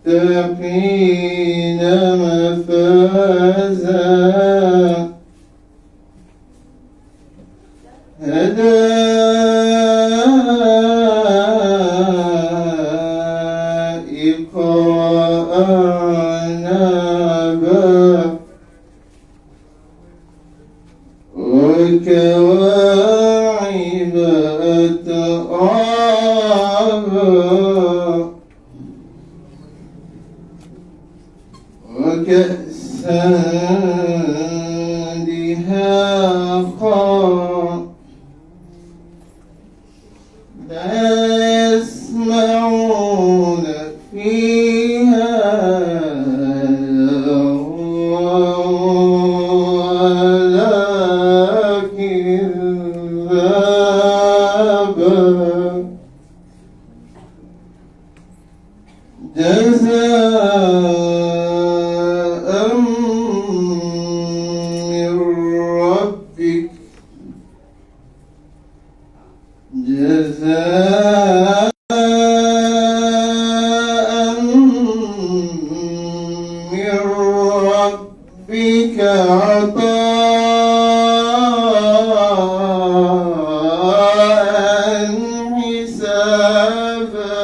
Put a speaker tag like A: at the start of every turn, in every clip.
A: للمتقين مفازا حدائق وأعنابا وكواعب أترابا وكأسا دهاقا لا يسمعون فيها لغوا ولا كذابا جزاء من ربك عطاء حسابا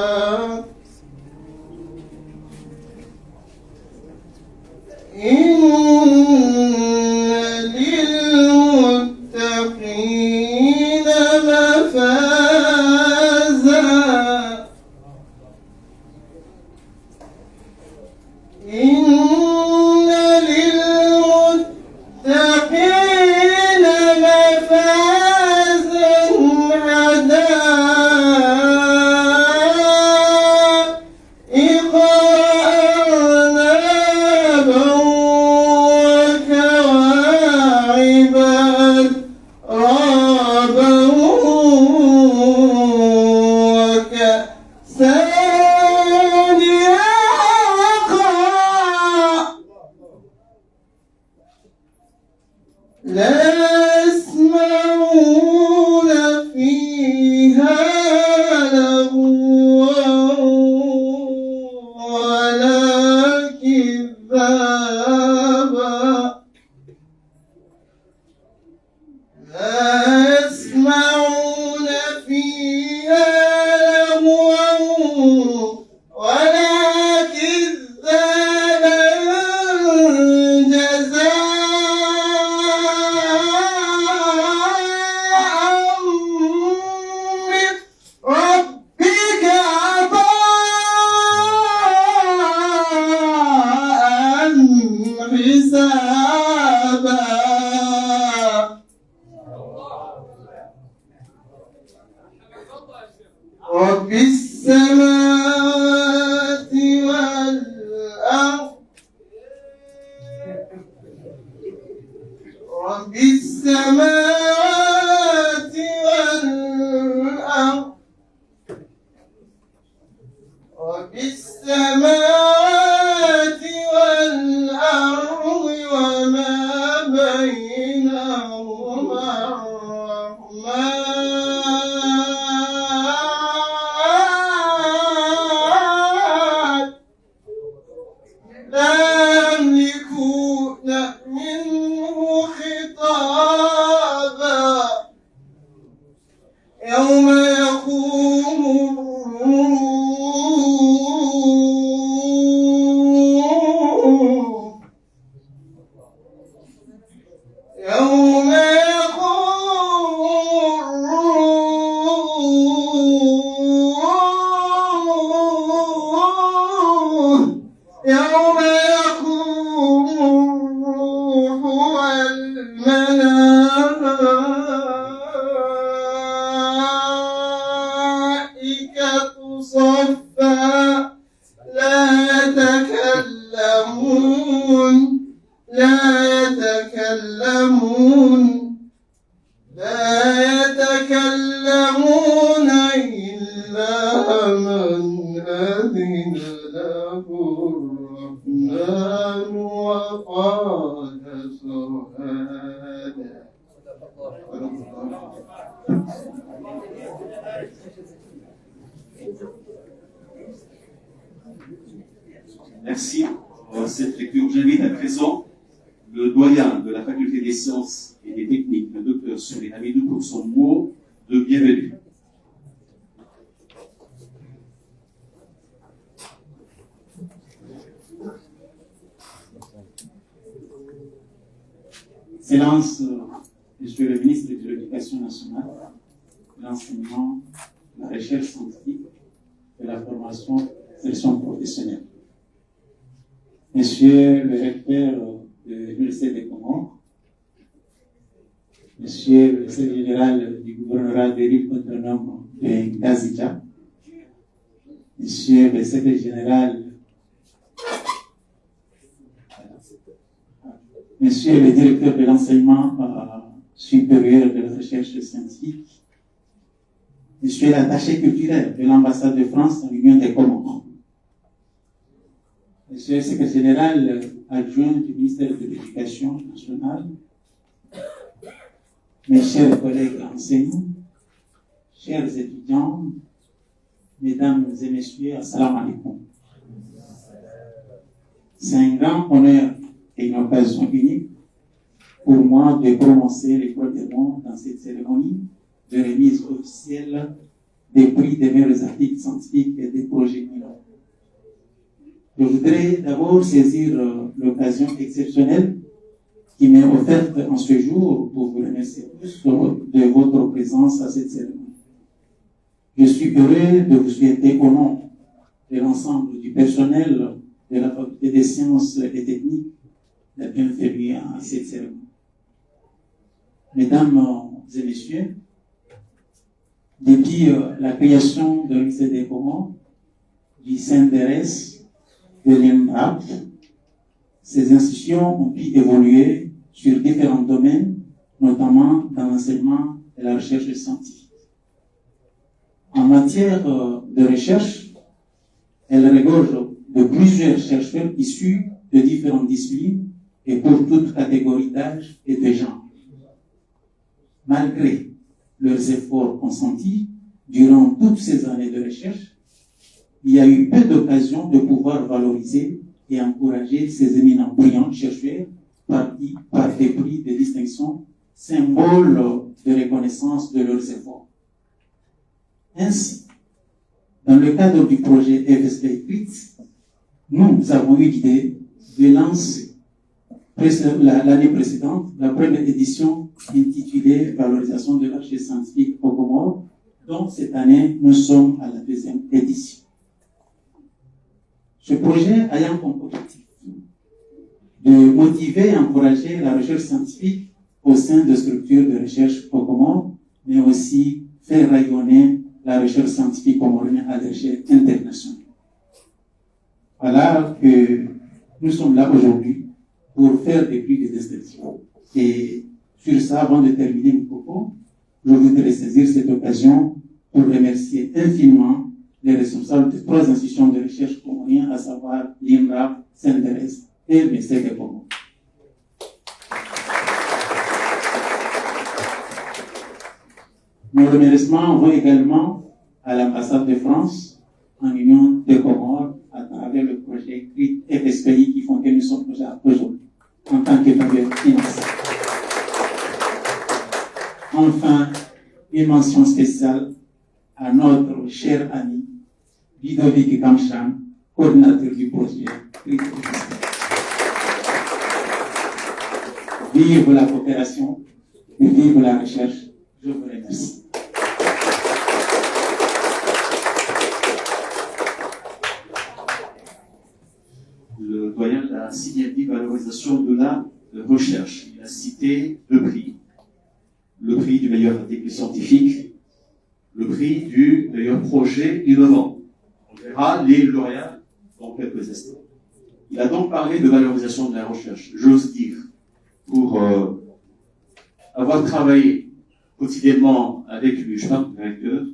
A: إن للمتقين مفازا إن للمتقين مفازا حدائق وأعنابا وكواعب أترابا وكأسا دهاقا لا يسمعون فيها لغوا ولا كذابا لا يسمعون فيها لغوا ولا كذابا جزاء من ربك عطاء حسابا رب السماوات والأرض رب السماوات والأرض رب السماوات والأرض وما بينهما الرحمن لا يملكون منه خطابا يوم يقوم الروح يوم يقوم الروح يوم يقوم الروح والملائكة صفا لا يتكلمون إلا من أذن له الرحمن وقال سبحانه.
B: Merci pour cette lecture. J'invite à présent le doyen de la faculté des sciences et des techniques, le docteur Souley Hamidou, pour son mot de bienvenue.
C: Excellence, Monsieur le ministre de l'Éducation nationale, de l'enseignement, de la recherche scientifique, de la formation et l'insertion professionnelle. Monsieur le recteur de l'Université des Comores, Monsieur le secrétaire général du gouvernorat des rives autonomes de Ngazija, Monsieur le secrétaire général, Monsieur le directeur de l'enseignement supérieur de la recherche scientifique, Monsieur l'attaché culturel de l'ambassade de France dans l'Union des Comores, Monsieur le secrétaire général adjoint du ministère de l'Éducation nationale, mes chers collègues enseignants, chers étudiants, mesdames et messieurs, assalamu alaikum. C'est un grand honneur et une occasion unique pour moi de prononcer les premiers mots dans cette cérémonie de remise officielle des prix des meilleurs articles scientifiques et des projets innovants. Je voudrais d'abord saisir l'occasion exceptionnelle qui m'est offerte en ce jour pour vous remercier tous de votre présence à cette cérémonie. Je suis heureux de vous souhaiter au nom de l'ensemble du personnel de la faculté des sciences et techniques la bienvenue à cette cérémonie. Mesdames et messieurs, depuis la création de l'Université des Comores, du CNDRS, de l'INRAP, ces institutions ont pu évoluer sur différents domaines, notamment dans l'enseignement et la recherche scientifique. En matière de recherche, elles regorgent de plusieurs chercheurs issus de différentes disciplines et pour toute catégorie d'âge et de genre. Malgré leurs efforts consentis durant toutes ces années de recherche, il y a eu peu d'occasions de pouvoir valoriser et encourager ces éminents brillants chercheurs par des prix de distinction, symboles de reconnaissance de leurs efforts. Ainsi, dans le cadre du projet FSP CRIT, nous avons eu l'idée de lancer l'année précédente la première édition intitulée Valorisation de la recherche scientifique au Comores, dont cette année nous sommes à la deuxième édition. Ce projet ayant comme objectif de motiver et encourager la recherche scientifique au sein de structures de recherche au Comores, mais aussi faire rayonner la recherche scientifique comorienne à l'échelle internationale. Voilà que nous sommes là aujourd'hui pour faire des prix de distinction. Et sur ça, avant de terminer mon propos, je voudrais saisir cette occasion pour remercier infiniment les responsables de 3 institutions de recherche comoriennes, à savoir l'INRAP, CNDRS et le MESEC des Comores. Nos remerciements vont également à l'ambassade de France en Union des Comores à travers le projet CRIT FSPI qui font que nous sommes déjà aujourd'hui en tant que bailleur financier. Enfin, une mention spéciale à notre cher ami Ludovic Kamchan, coordinateur du projet CRIT FSPI. Vive la coopération et vive la recherche. Je vous remercie.
B: Le doyen a signifié valorisation de la recherche. Il a cité 2 prix. Le prix du meilleur article scientifique, le prix du meilleur projet innovant. On verra les lauréats dans quelques instants. Il a donc parlé de valorisation de la recherche. J'ose dire, pour avoir travaillé quotidiennement avec lui, je parle du directeur,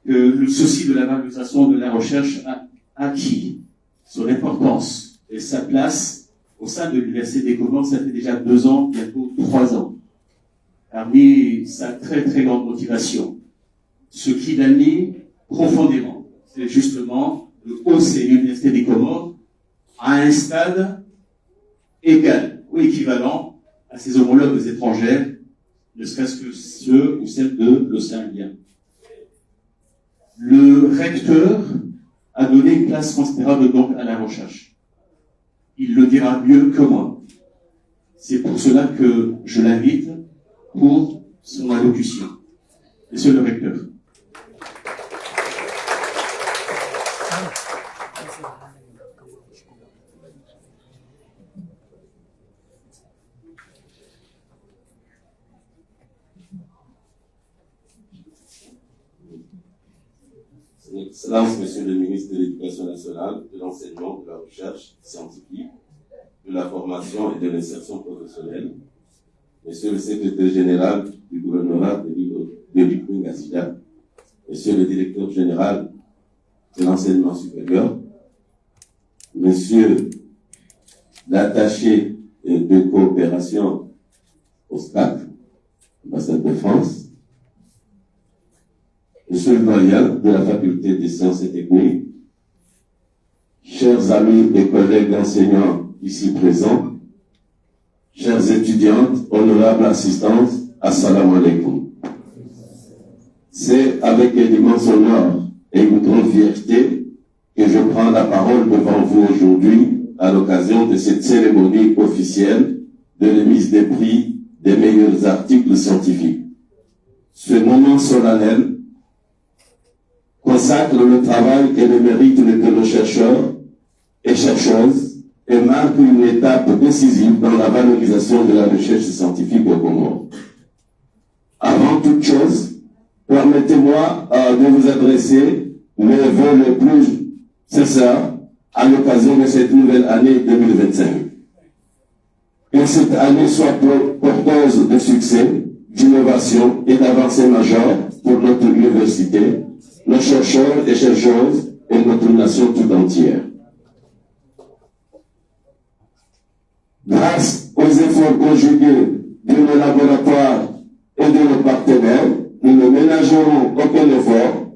B: que le souci de la valorisation de la recherche a acquis son importance et sa place au sein de l'Université des Comores. Ça fait déjà 2 ans, bientôt 3 ans. Parmi sa très très grande motivation, ce qui l'anime profondément, c'est justement de hausser l'Université des Comores à un stade égal ou équivalent à ses homologues étrangères, ne serait-ce que ceux ou celles de l'océan Indien. Le recteur a donné une place considérable donc à la recherche. Il le dira mieux que moi. C'est pour cela que je l'invite pour son allocution. Monsieur le recteur.
D: Son Excellence, Monsieur le ministre de l'Éducation nationale, de l'enseignement, de la recherche scientifique, de la formation et de l'insertion professionnelle, Monsieur le secrétaire général du gouvernorat de l'île de Lipoué-Ngassia, Monsieur le directeur général de l'enseignement supérieur, Monsieur l'attaché de coopération au SCAC, ambassade de France, Monsieur le doyen de la faculté des sciences et techniques, chers amis et collègues enseignants ici présents, chères étudiantes, honorables assistantes, assalamu alaikum. C'est avec un immense honneur et une grande fierté que je prends la parole devant vous aujourd'hui à l'occasion de cette cérémonie officielle de remise des prix des meilleurs articles scientifiques. Ce moment solennel consacre le travail et le mérite de nos chercheurs et chercheuses et marque une étape décisive dans la valorisation de la recherche scientifique au Comores. Avant toute chose, permettez-moi de vous adresser mes vœux les plus sincères à l'occasion de cette nouvelle année 2025. Que cette année soit porteuse de succès, d'innovation et d'avancées majeures pour notre université, nos chercheurs et chercheuses et notre nation tout entière. Grâce aux efforts conjugués de nos laboratoires et de nos partenaires, nous ne ménagerons aucun effort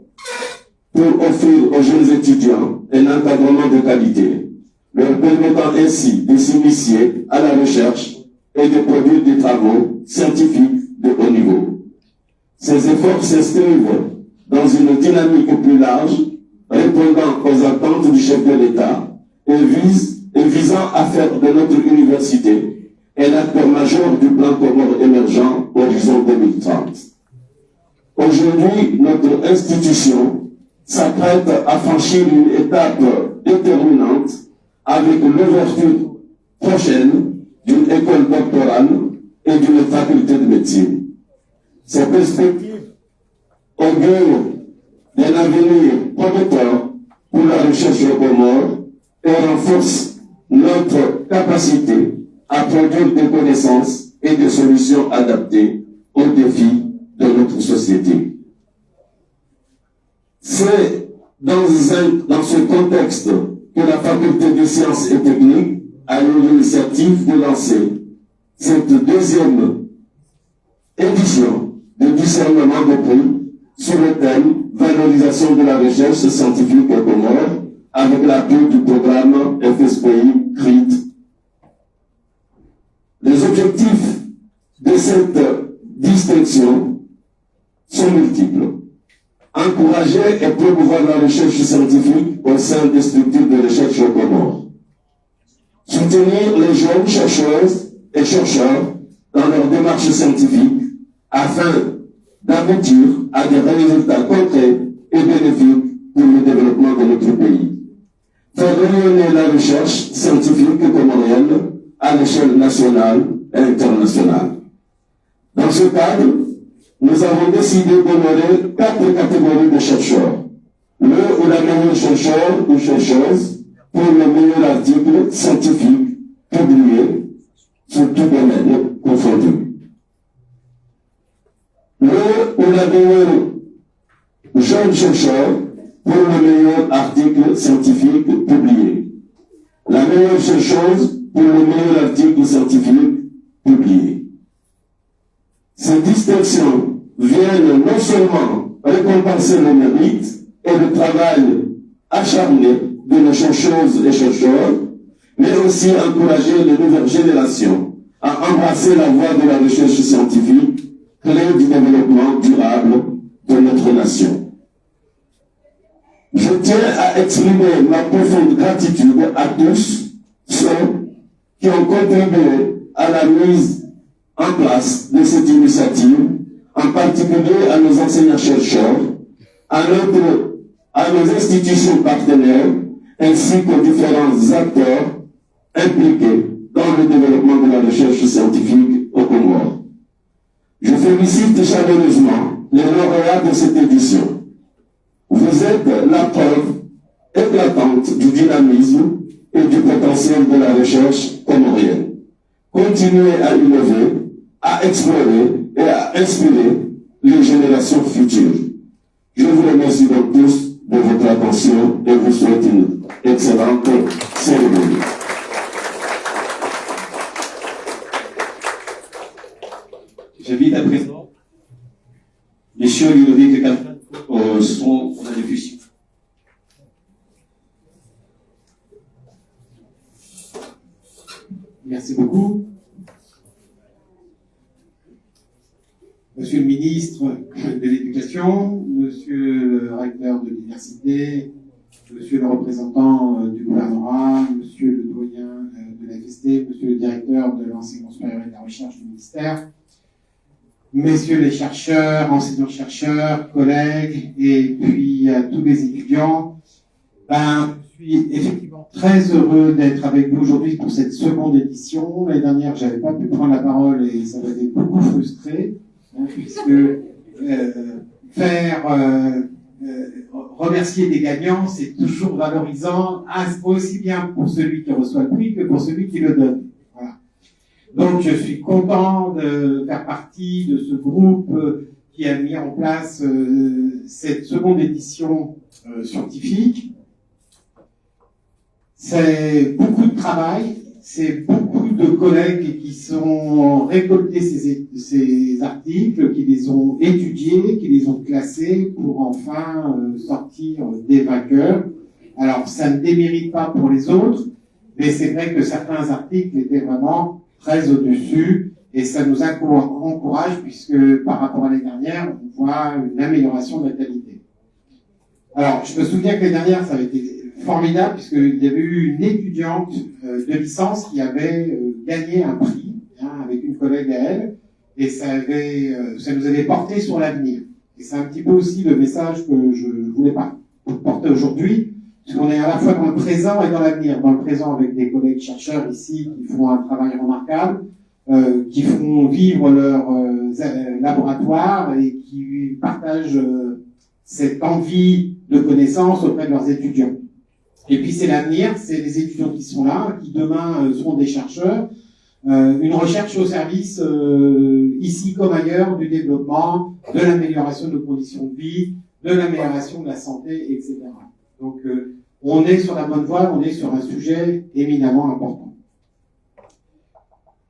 D: pour offrir aux jeunes étudiants un encadrement de qualité, leur permettant ainsi de s'initier à la recherche et de produire des travaux scientifiques de haut niveau. Ces efforts s'inscrivent dans une dynamique plus large, répondant aux attentes du chef de l'État et visant à faire de notre université un acteur majeur du plan Comores émergent Horizon 2030. Aujourd'hui, notre institution s'apprête à franchir une étape déterminante avec l'ouverture prochaine d'une école doctorale et d'une faculté de médecine. Ces perspectives augurent d'un avenir prometteur pour la recherche au Comores et renforcent notre capacité à produire des connaissances et des solutions adaptées aux défis de notre société. C'est dans ce contexte que la faculté des sciences et techniques a eu l'initiative de lancer cette deuxième édition de discernement de prix sur le thème « Valorisation de la recherche scientifique au Comores » avec l'appui du programme FSPI CRIT. Les objectifs de cette distinction sont multiples. Encourager et promouvoir la recherche scientifique au sein des structures de recherche au Comores. Soutenir les jeunes chercheuses et chercheurs dans leur démarche scientifique afin d'aboutir à des résultats concrets et bénéfiques pour le développement de notre pays. Faire rayonner la recherche scientifique comorienne à l'échelle nationale et internationale. Dans ce cadre, nous avons décidé d'honorer 4 catégories de chercheurs. Le ou la meilleure chercheur ou chercheuse pour le meilleur article scientifique publié sur tout domaine confondu. Le ou la meilleure jeune chercheur pour le meilleur article scientifique publié. La meilleure chercheuse pour le meilleur article scientifique publié. Ces distinctions viennent non seulement récompenser le mérite et le travail acharné de nos chercheuses et chercheurs, mais aussi encourager les nouvelles générations à embrasser la voie de la recherche scientifique, clé du développement durable de notre nation. Je tiens à exprimer ma profonde gratitude à tous ceux qui ont contribué à la mise en place de cette initiative, en particulier à nos enseignants-chercheurs, à nos institutions partenaires, ainsi qu'aux différents acteurs impliqués dans le développement de la recherche scientifique au Comores. Je félicite chaleureusement les lauréats de cette édition. Vous êtes la preuve éclatante du dynamisme et du potentiel de la recherche comorienne. Continuez à innover, à explorer et à inspirer les générations futures. Je vous remercie donc tous de votre attention et vous souhaite une excellente cérémonie.
B: J'invite à présent Monsieur Ludovic Calfin pour son allocution.
E: Merci beaucoup. Monsieur le ministre de l'Éducation, monsieur le recteur de l'université, monsieur le représentant du gouvernement, monsieur le doyen de la FST, monsieur le directeur de l'enseignement supérieur et de la recherche du ministère, messieurs les chercheurs, enseignants-chercheurs, collègues, et puis à tous les étudiants, je suis effectivement très heureux d'être avec vous aujourd'hui pour cette seconde édition. L'année dernière, j'avais pas pu prendre la parole et ça m'avait beaucoup frustré, puisque remercier des gagnants, c'est toujours valorisant, aussi bien pour celui qui reçoit le prix que pour celui qui le donne. Voilà. Donc, je suis content de faire partie de ce groupe qui a mis en place cette seconde édition scientifique. C'est beaucoup de travail, c'est beaucoup de collègues qui sont récoltés ces articles, qui les ont étudiés, qui les ont classés pour enfin sortir des vainqueurs. Alors, ça ne démérite pas pour les autres, mais c'est vrai que certains articles étaient vraiment très au-dessus et ça nous encourage puisque par rapport à l'année dernière, on voit une amélioration de la qualité. Alors, je me souviens que l'année dernière, ça avait été formidable puisqu'il y avait eu une étudiante de licence qui avait gagné un prix avec une collègue à elle et ça nous avait porté sur l'avenir. Et c'est un petit peu aussi le message que je voulais porter aujourd'hui, puisqu'on est à la fois dans le présent et dans l'avenir. Dans le présent avec des collègues chercheurs ici qui font un travail remarquable, qui font vivre leur laboratoire et qui partagent cette envie de connaissance auprès de leurs étudiants. Et puis c'est l'avenir, c'est les étudiants qui sont là, qui demain seront des chercheurs, une recherche au service, ici comme ailleurs, du développement, de l'amélioration de nos conditions de vie, de l'amélioration de la santé, etc. Donc on est sur la bonne voie, on est sur un sujet éminemment important.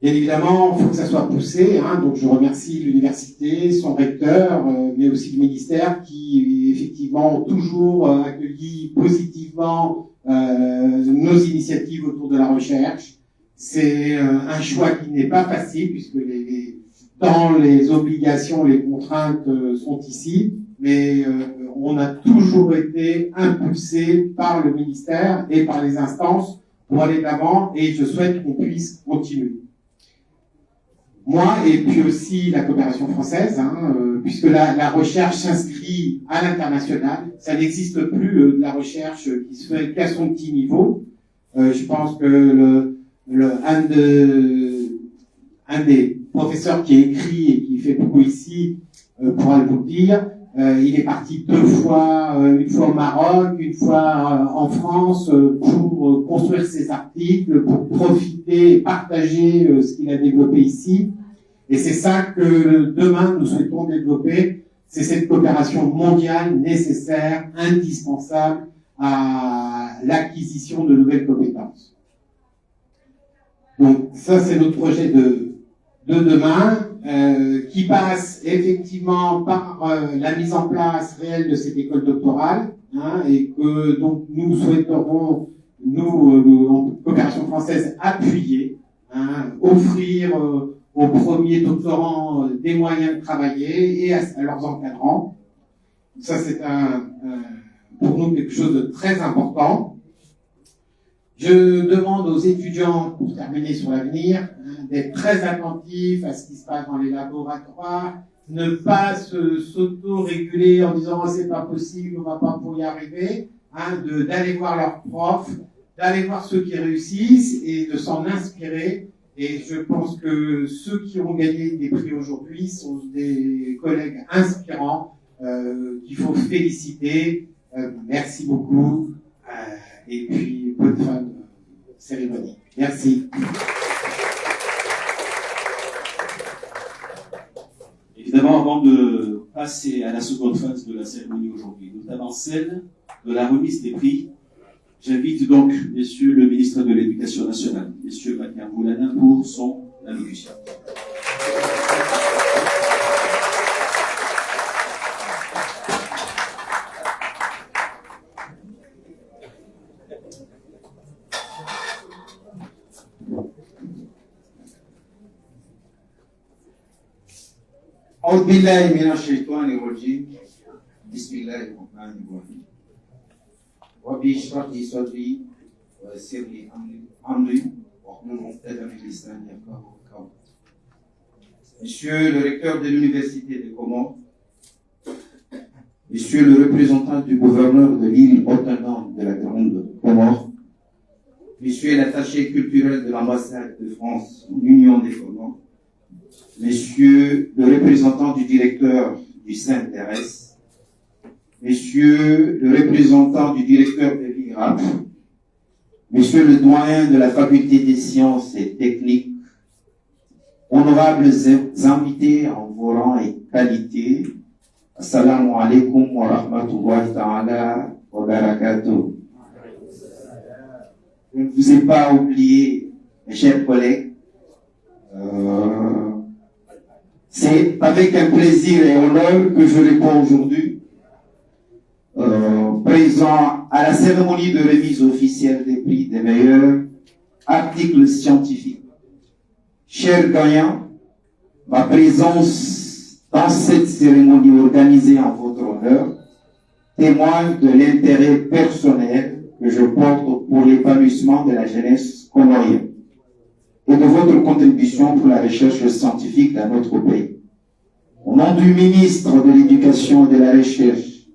E: Bien évidemment, il faut que ça soit poussé, donc je remercie l'université, son recteur, mais aussi le ministère qui effectivement ont toujours accueilli positivement nos initiatives autour de la recherche. C'est un choix qui n'est pas facile puisque dans les obligations, les contraintes sont ici, mais on a toujours été impulsé par le ministère et par les instances pour aller de l'avant et je souhaite qu'on puisse continuer. Moi, et puis aussi la coopération française, puisque la recherche s'inscrit à l'international, ça n'existe plus de la recherche qui se fait qu'à son petit niveau. Je pense que un des professeurs qui écrit et qui fait beaucoup ici pourra vous le dire. Il est parti 2 fois, une fois au Maroc, une fois en France, pour construire ses articles, pour profiter et partager ce qu'il a développé ici. Et c'est ça que demain nous souhaitons développer, c'est cette coopération mondiale nécessaire, indispensable à l'acquisition de nouvelles compétences. Donc ça c'est notre projet de demain, qui passe effectivement par la mise en place réelle de cette école doctorale, et que donc nous souhaiterons nous, Coopération française, appuyer, offrir aux premiers doctorants des moyens de travailler et à leurs encadrants. Ça, c'est pour nous quelque chose de très important. Je demande aux étudiants, pour terminer sur l'avenir, d'être très attentifs à ce qui se passe dans les laboratoires, ne pas s'auto-réguler en disant « c'est pas possible, on va pas pour y arriver », d'aller voir leurs profs, d'aller voir ceux qui réussissent et de s'en inspirer. Et je pense que ceux qui ont gagné des prix aujourd'hui sont des collègues inspirants qu'il faut féliciter. Merci beaucoup. Et puis, bonne fin de cérémonie. Merci.
B: Évidemment, avant de passer à la seconde phase de la cérémonie aujourd'hui, notamment celle de la remise des prix, j'invite donc Monsieur le ministre de l'Éducation nationale, Monsieur Makar Boulana, pour son allocution.
F: أعوذ بالله من الشيطان الرجيم بسم الله الرحمن الرحيم ربي اشرح لي صدري ويسر لي أمري واحلل عقدة من لساني يفقهوا قولي. Monsieur le recteur de l'Université des Comores, Monsieur le représentant du gouverneur de l'île autonome de la Grande Comore, Monsieur l'attaché culturel de l'ambassade de France en Union des Comores, Monsieur le représentant du directeur du CNRS, Monsieur le représentant du directeur de l'IRAP, Monsieur le doyen de la faculté des sciences et techniques, honorables invités en vos rangs et qualités, Assalamu alaikum wa rahmatullahi ta'ala wa barakatuh. Je ne vous ai pas oublié, mes chers collègues. C'est avec un plaisir et honneur que je réponds aujourd'hui, présent à la cérémonie de remise officielle des prix des meilleurs articles scientifiques. Chers gagnants, ma présence dans cette cérémonie organisée en votre honneur témoigne de l'intérêt personnel que je porte pour l'épanouissement de la jeunesse comorienne et de votre contribution pour la recherche scientifique dans notre pays. Au nom du ministre de l'Éducation et de la Recherche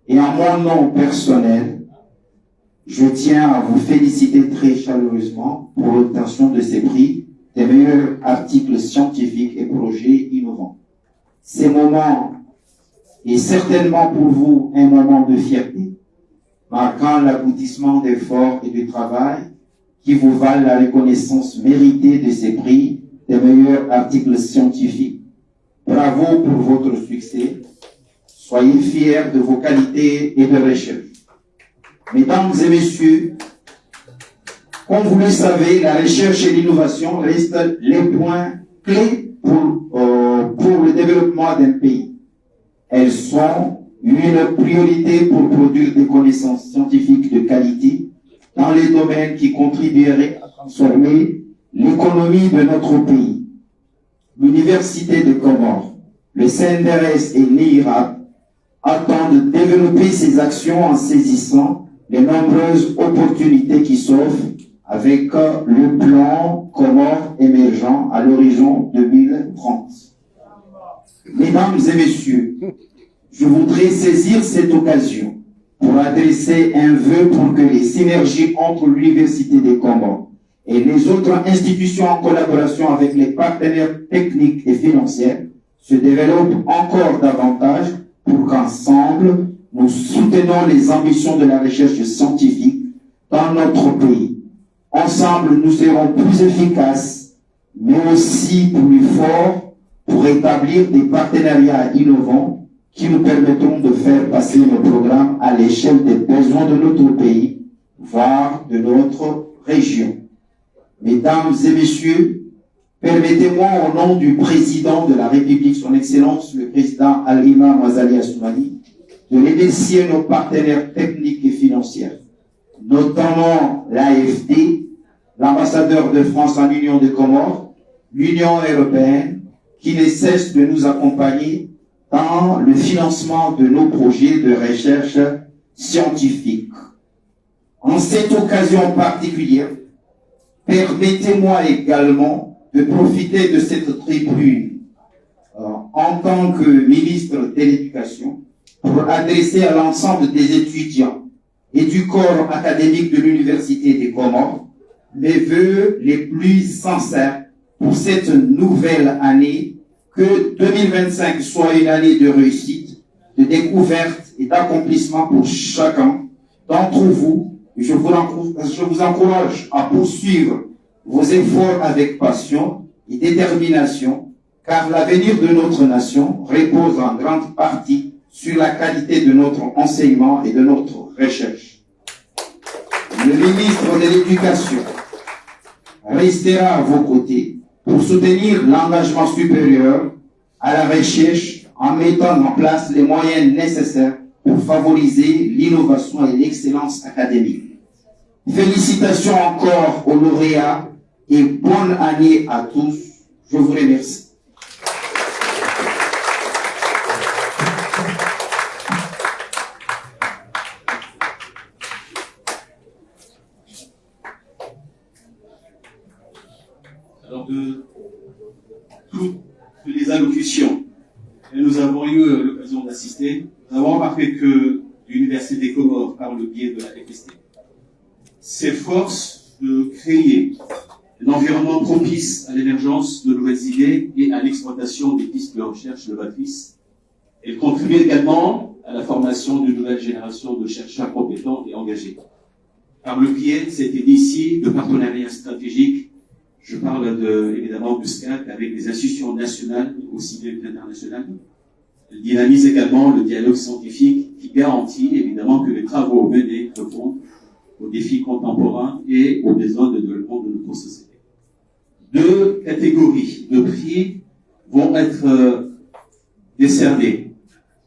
F: et en mon nom personnel, je tiens à vous féliciter très chaleureusement pour l'obtention de ces prix des meilleurs articles scientifiques et projets innovants. Ces moments est certainement pour vous un moment de fierté, marquant l'aboutissement d'efforts et de travail qui vous valent la reconnaissance méritée de ces prix des meilleurs articles scientifiques. Bravo pour votre succès. Soyez fiers de vos qualités et de recherche. Mesdames et messieurs, comme vous le savez, la recherche et l'innovation restent les points clés pour le développement d'un pays. Elles sont une priorité pour produire des connaissances scientifiques de qualité dans les domaines qui contribueraient à transformer l'économie de notre pays. L'Université des Comores, le CNRS et l'IRAP attendent de développer ces actions en saisissant les nombreuses opportunités qui s'offrent avec le plan Comores émergent à l'horizon 2030. Mesdames et messieurs, je voudrais saisir cette occasion pour adresser un vœu pour que les synergies entre l'Université des Comores et les autres institutions en collaboration avec les partenaires techniques et financiers se développent encore davantage pour qu'ensemble, nous soutenons les ambitions de la recherche scientifique dans notre pays. Ensemble, nous serons plus efficaces, mais aussi plus forts pour établir des partenariats innovants qui nous permettront de faire passer nos programmes à l'échelle des besoins de notre pays, voire de notre région. Mesdames et messieurs, permettez-moi au nom du président de la République, son Excellence, le président Al-Imam Azali Assoumani, de remercier nos partenaires techniques et financiers, notamment l'AFD, l'ambassadeur de France en Union des Comores, l'Union européenne, qui ne cesse de nous accompagner dans le financement de nos projets de recherche scientifique. En cette occasion particulière, permettez-moi également de profiter de cette tribune en tant que ministre de l'Éducation pour adresser à l'ensemble des étudiants et du corps académique de l'Université des Comores mes vœux les plus sincères pour cette nouvelle année, que 2025 soit une année de réussite, de découverte et d'accomplissement pour chacun d'entre vous. Je vous encourage à poursuivre vos efforts avec passion et détermination, car l'avenir de notre nation repose en grande partie sur la qualité de notre enseignement et de notre recherche. Le ministre de l'Éducation restera à vos côtés pour soutenir l'engagement supérieur à la recherche en mettant en place les moyens nécessaires pour favoriser l'innovation et l'excellence académique. Félicitations encore aux lauréats et bonne année à tous. Je vous remercie.
B: Alors, de toutes les allocutions que nous avons eu l'occasion d'assister, nous avons remarqué que l'Université des Comores, par le biais de la FST, s'efforce de créer un environnement propice à l'émergence de nouvelles idées et à l'exploitation des pistes de recherche novatrices. Elle contribue également à la formation d'une nouvelle génération de chercheurs compétents et engagés. Par le biais, c'était d'ici, de partenariats stratégiques. Je parle évidemment du SCAC avec des institutions nationales, aussi bien qu'internationales. Elle dynamise également le dialogue scientifique qui garantit évidemment que les travaux menés répondent aux défis contemporains et aux besoins de développement de notre société. 2 catégories de prix vont être décernées.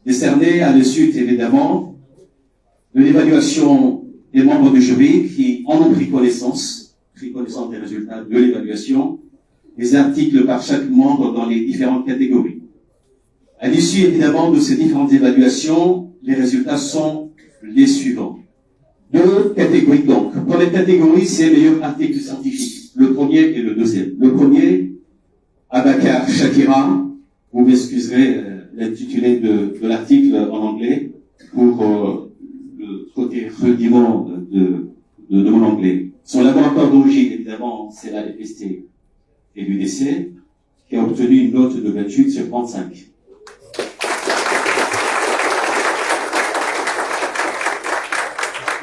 B: Décernées à la suite évidemment de l'évaluation des membres du jury qui en ont pris connaissance des résultats de l'évaluation, des articles par chaque membre dans les différentes catégories. À l'issue, évidemment, de ces différentes évaluations, les résultats sont les suivants. 2 catégories, donc. Pour les catégories, c'est meilleur article scientifique. Le premier et le deuxième. Le premier, Abakar Shakira. Vous m'excuserez l'intitulé de l'article en anglais pour le côté rudiment de mon anglais. Son laboratoire d'origine, évidemment, c'est la FST et l'UDC, qui a obtenu une note de 28 sur 35.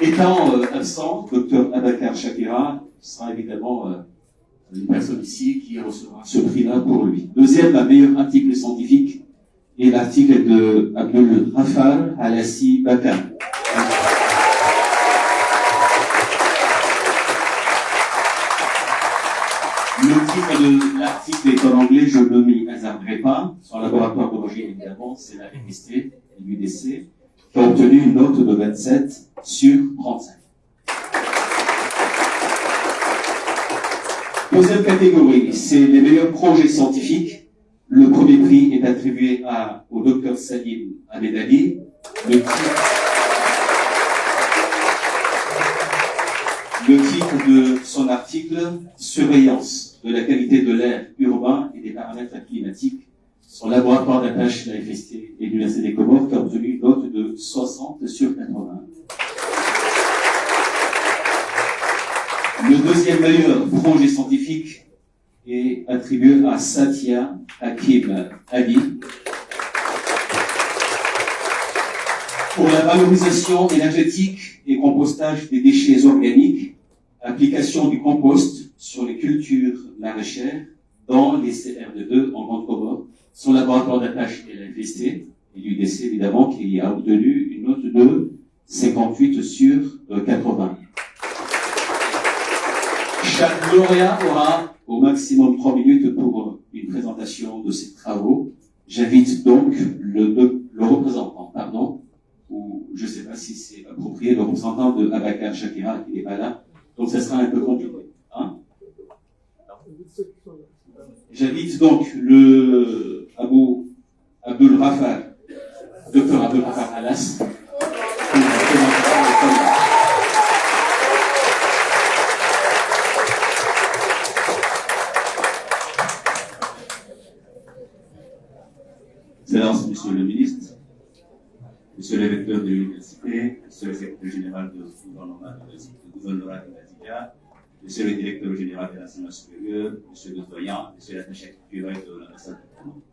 B: Étant absent, Dr Abakar Shakira sera évidemment une personne ici qui recevra ce prix-là pour lui. Deuxième, la meilleure article scientifique est l'article de Abdul Rafal Alassi Bakar. Le titre de l'article est en anglais, je ne m'y hasarderai pas. Son laboratoire d'origine, évidemment, c'est la FST et l'UDC, qui a obtenu une note de 27 sur 35. Deuxième catégorie, c'est les meilleurs projets scientifiques. Le premier prix est attribué au Dr Salim Ahmedali. Le titre de son article, Surveillance de la qualité de l'air urbain et des paramètres climatiques. Son laboratoire d'attache de la FST et de l'Université des Comores qui a obtenu une note de 60 sur 80. Le deuxième meilleur projet scientifique est attribué à Satya Hakim Ali pour la valorisation énergétique et compostage des déchets organiques, application du compost sur les cultures maraîchères dans les CR2 en Grande Comore. Son laboratoire d'attache est la FST et l'UDC évidemment qui a obtenu une note de 58 sur 80. Chaque lauréat aura au maximum 3 minutes pour une présentation de ses travaux. J'invite donc le représentant, ou je ne sais pas si c'est approprié, le représentant de Abakar Shakira qui n'est pas là, donc ça sera un peu compliqué. Hein? J'invite donc le Abdul Rafar, Dr Abdul Rafar Alas, Excellences, Monsieur le ministre, Monsieur le recteur de l'université, Monsieur le secrétaire général du gouvernorat de l'Asia, Monsieur le directeur général de l'enseignement supérieur, Monsieur le doyen, Monsieur l'attaché culturel de l'ambassade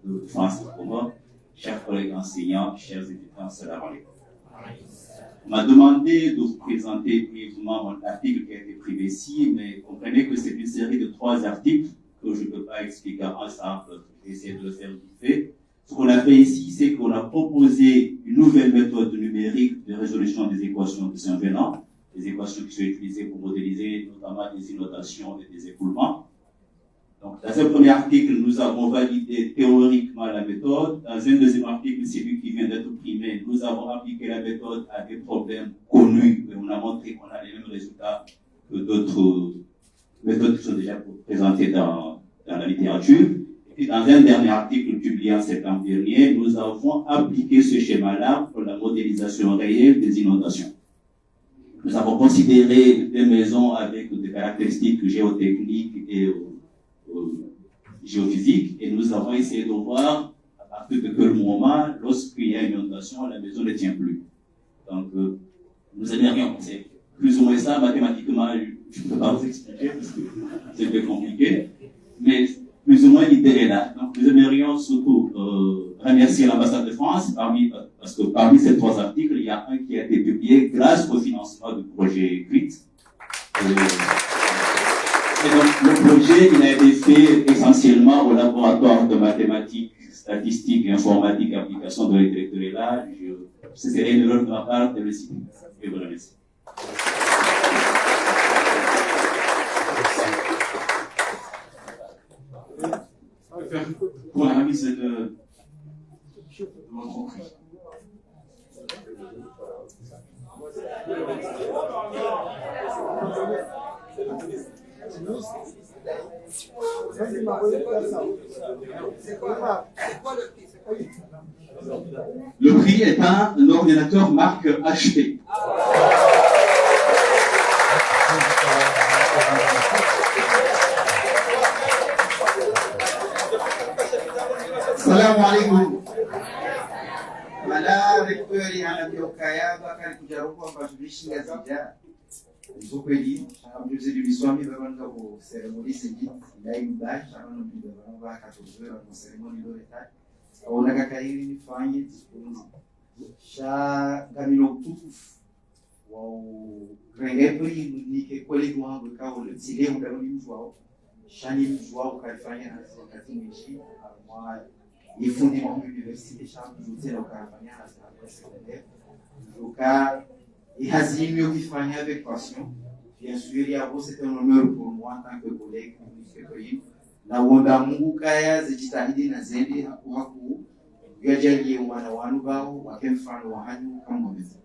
B: de France au Comores, chers collègues enseignants, chers étudiants, salam alaikum. On m'a demandé de vous présenter brièvement mon article qui a été pris ici, mais comprenez que c'est une série de 3 articles que je ne peux pas expliquer ensemble. Je vais essayer de le faire vite fait. Ce qu'on a fait ici, c'est qu'on a proposé une nouvelle méthode numérique de résolution des équations de Saint-Venant, des équations qui sont utilisées pour modéliser notamment des inondations et des écoulements. Donc, dans un premier article, nous avons validé théoriquement la méthode. Dans un deuxième article, celui qui vient d'être primé, nous avons appliqué la méthode à des problèmes connus et on a montré qu'on a les mêmes résultats que d'autres méthodes qui sont déjà présentées dans la littérature. Et dans un dernier article publié en septembre dernier, nous avons appliqué ce schéma-là pour la modélisation réelle des inondations. Nous avons considéré des maisons avec des caractéristiques géotechniques et géophysiques, et nous avons essayé de voir à partir de quel moment, lorsqu'il y a une inondation, la maison ne tient plus. Donc, nous aimerions, c'est plus ou moins ça, mathématiquement, je ne peux pas vous expliquer parce que c'est un peu compliqué, mais plus ou moins l'idée est là. Donc, nous aimerions surtout remercier l'ambassade de France parce que parmi ces 3 articles, il y a un qui a été publié grâce au financement du projet CRIT. Et donc, le projet, il a été fait essentiellement au laboratoire de mathématiques, statistiques et informatique et application de l'intellectuel. Ce serait une erreur de ma part de le citer. Je vous remercie. Pour la remise de votre prix. Le prix est un ordinateur marque HP.
F: Assalamu alaikum. Mala rektori anavyokaya bakari kujaruka mbatulishi ngazija. Ukweli abamuzi biliswami babanga ku ceremony sigi yaimba abantu bidaba bakatuzura mu ceremony loreta. Ona kakairi nifanye disponzi. Sha gamino tukufu wa rengepri nike kweli mwangu kawo zile mudaboni mzwao. Shani mzwao kalifanya na wakati mwingi mwa ifundi mwa université chambre d'hôtel au Carabania à la secondaire. Local et Hazim Yokifanya avec passion. Bien sûr, c'est un honneur pour moi en tant que collègue du na wanda Mungu kaya zijitahidi na zende haku yajalie wana wanu bao wake mfano wa hanyu kama wezi.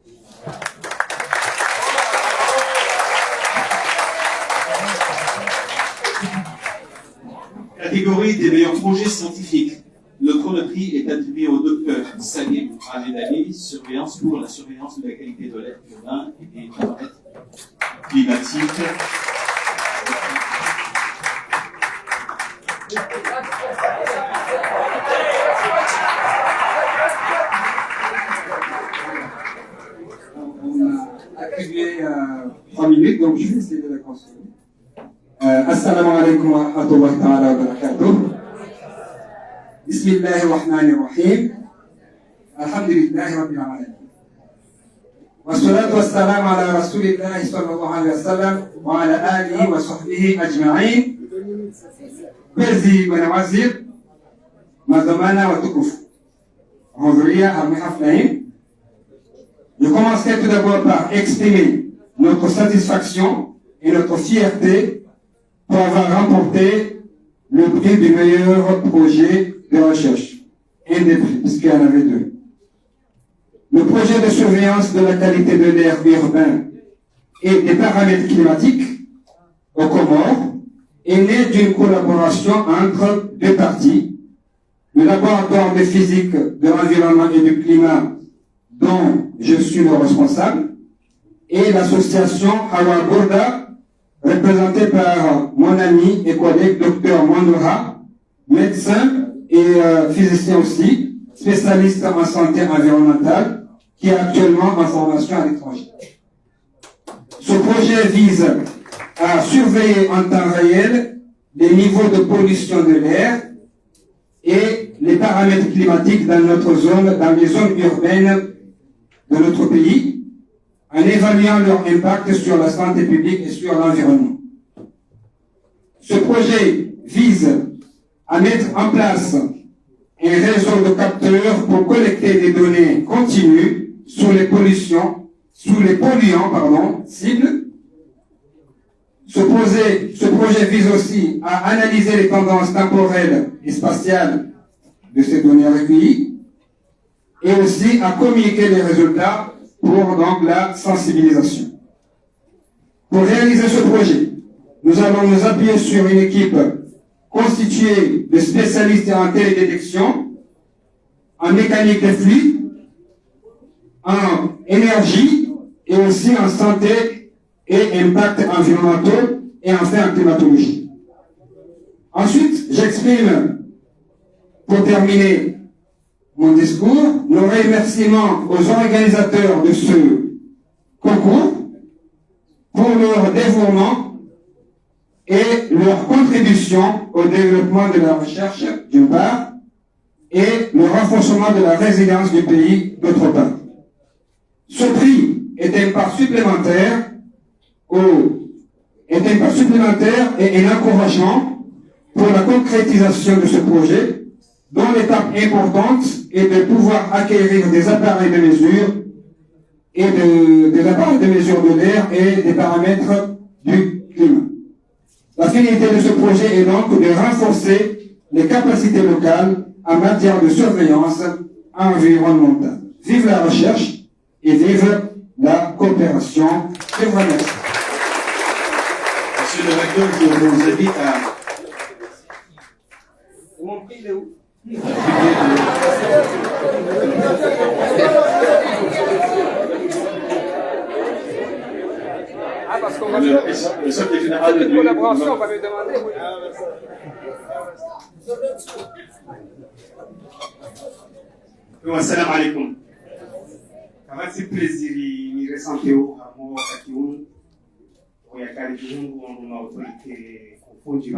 B: Catégorie des meilleurs projets scientifiques. Le premier prix est attribué au docteur Salim Ahmedali, surveillance pour la surveillance de la qualité de l'air urbain et des paramètres climatiques.
G: On a attribué 3 minutes, donc je vais essayer de la consommer. Assalamu alaikum wa rahmatullahi wa barakatuh. Bismillahir Rahmanir Rahim. Alhamdulillahi Rabbil Alamin. Wassalatu wassalamu ala Rasulillahi sallallahu alayhi wa sallam wa ala alihi wa sahbihi ajma'in. Penzi bwana wazir, madhamana watukufu, hudhuria hafla hii. Je commencerai tout d'abord par exprimer notre satisfaction et notre fierté pour avoir remporté le prix du meilleur projet de recherche. Un des prix, puisqu'il y en avait 2. Le projet de surveillance de la qualité de l'air urbain et des paramètres climatiques aux Comores est né d'une collaboration entre deux parties, le laboratoire de physique de l'environnement et du climat dont je suis le responsable et l'association Hawa Bourda représentée par mon ami et collègue Dr Mondoura, médecin et physicien aussi, spécialiste en santé environnementale, qui est actuellement en formation à l'étranger. Ce projet vise à surveiller en temps réel les niveaux de pollution de l'air et les paramètres climatiques dans notre zone, dans les zones urbaines de notre pays, en évaluant leur impact sur la santé publique et sur l'environnement. Ce projet vise à mettre en place un réseau de capteurs pour collecter des données continues sur les polluants, cibles. Ce projet vise aussi à analyser les tendances temporelles et spatiales de ces données recueillies et aussi à communiquer les résultats pour donc la sensibilisation. Pour réaliser ce projet, nous allons nous appuyer sur une équipe constituée de spécialistes en télédétection, en mécanique des fluides, en énergie et aussi en santé et impact environnementaux et enfin en climatologie. Ensuite, j'exprime, pour terminer mon discours, nos remerciements aux organisateurs de ce concours pour leur dévouement et leur contribution au développement de la recherche, d'une part, et le renforcement de la résilience du pays, d'autre part. Ce prix est un pas supplémentaire et un encouragement pour la concrétisation de ce projet, dont l'étape importante est de pouvoir acquérir des appareils de mesure et des appareils de mesure de l'air et des paramètres du climat. La finalité de ce projet est donc de renforcer les capacités locales en matière de surveillance environnementale. Vive la recherche et vive la coopération. Je vous remercie.
B: Monsieur le recteur, je vous invite à...
G: Mon prix, il est où? Ah, parce qu'on va faire
B: le secrétaire général
G: une collaboration, on va lui demander.
H: Assalamu alaikum. Kama si plaisir ni ressentir au amo kakiun ou ya karibu on ma autorité confondue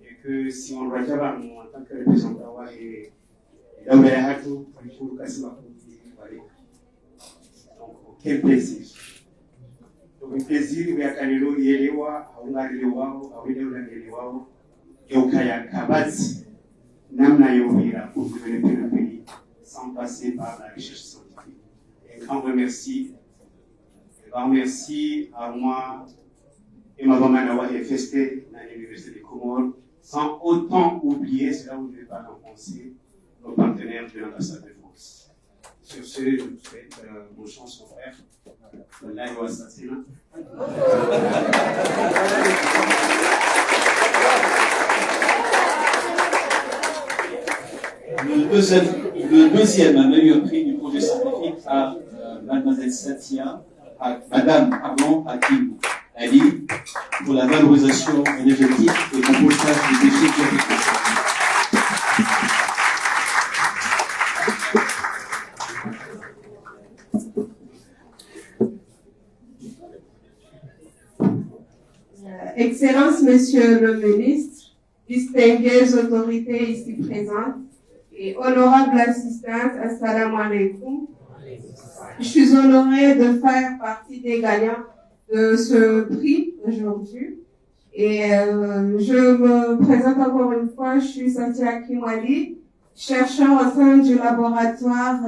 H: et que si on doit faire en tant que représentant et donc quel plaisir. Donc un plaisir ya kanelo yelewa aungalelewa awelewangelewa yokaya kabazi namna yovira pour développer le pays sans passer par la recherche scientifique. Un grand remercie. Un grand merci à moi et ma maman d'avoir festé dans l'Université des Comores, sans autant oublier, c'est là où je vais parler en français, nos partenaires de l'ambassade de France. Sur ce, je vous souhaite bonne chance, mon frère. Wallahi wa sassina.
B: Le deuxième meilleur prix du projet scientifique à Mademoiselle Satia, à Madame Hakim Ali, pour la valorisation énergétique et le compostage des déchets agricoles.
I: Excellences, Monsieur le Ministre, distinguées autorités ici présentes et honorables assistantes, assalamu alaikum. Je suis honorée de faire partie des gagnants de ce prix aujourd'hui. Et je me présente encore une fois, je suis Satia Hakim Ali, chercheur au sein du laboratoire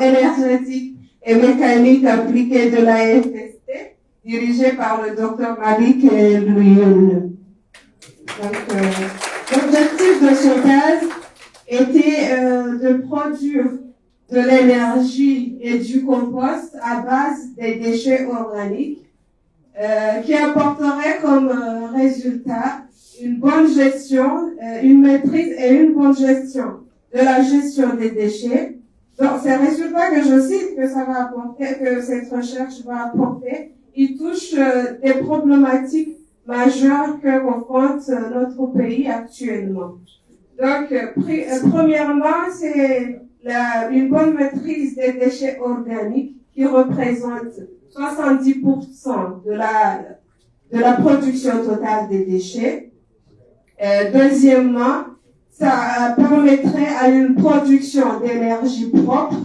I: énergétique et mécanique appliquée de la FST, dirigé par le Dr Malik Louyoun. Donc, l'objectif de ce gaz était de produire de l'énergie et du compost à base des déchets organiques qui apporterait comme résultat une bonne gestion, une maîtrise et une bonne gestion de la gestion des déchets. Donc, ces résultats que je cite, que ça va apporter, que cette recherche va apporter, ils touchent des problématiques majeures que confronte notre pays actuellement. Donc, premièrement, c'est une bonne maîtrise des déchets organiques qui représentent 70% de la production totale des déchets. Deuxièmement, ça permettrait à une production d'énergie propre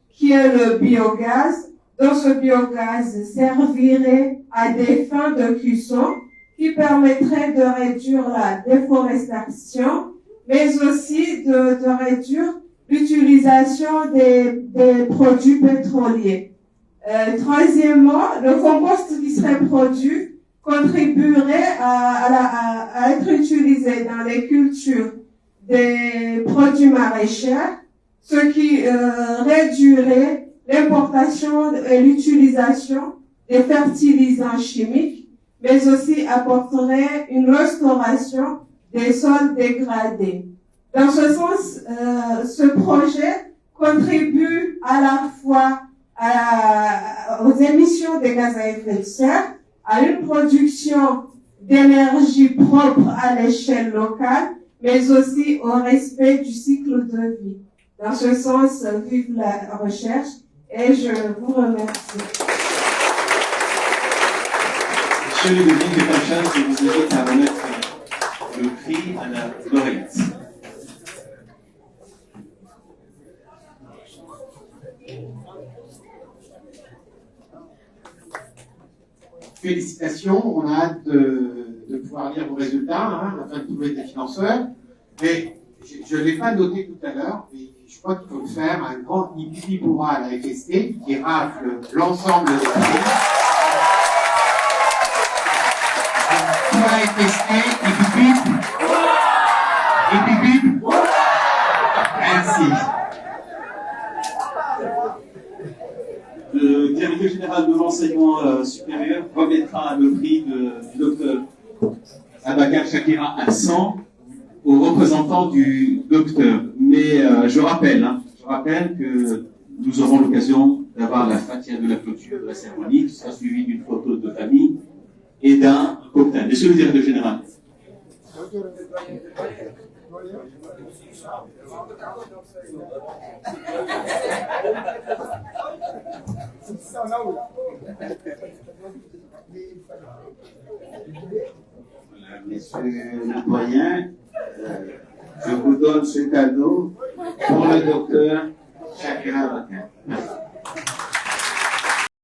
I: qui est le biogaz. Donc, ce biogaz servirait à des fins de cuisson qui permettrait de réduire la déforestation, mais aussi de réduire l'utilisation des produits pétroliers. Troisièmement, le compost qui serait produit contribuerait à être utilisé dans les cultures des produits maraîchers, ce qui réduirait l'importation et l'utilisation des fertilisants chimiques, mais aussi apporterait une restauration des sols dégradés. Dans ce sens, ce projet contribue à la fois aux émissions de gaz à effet de serre, à une production d'énergie propre à l'échelle locale, mais aussi au respect du cycle de vie. Dans ce sens, vive la recherche et je vous remercie.
B: Monsieur le ministre de Pachas, je vous invite à remettre le prix à la lauréate.
E: Félicitations, on a hâte de pouvoir lire vos résultats, afin de trouver des financeurs. Mais je ne l'ai pas noté tout à l'heure, mais je crois qu'il faut le faire, un grand Ibi Boura à la FST qui rafle l'ensemble des prix. Pour la FST, Ibi Merci.
B: Le directeur général de l'enseignement supérieur remettra le prix du docteur Abakar Shakira Hassan aux représentants du docteur. Mais je rappelle que nous aurons l'occasion d'avoir la fatia de la clôture de la cérémonie, qui sera suivie d'une photo de famille et d'un cocktail. Monsieur le directeur général.
F: Messieurs les doyens, je vous donne ce cadeau pour le docteur Shakira Abakar.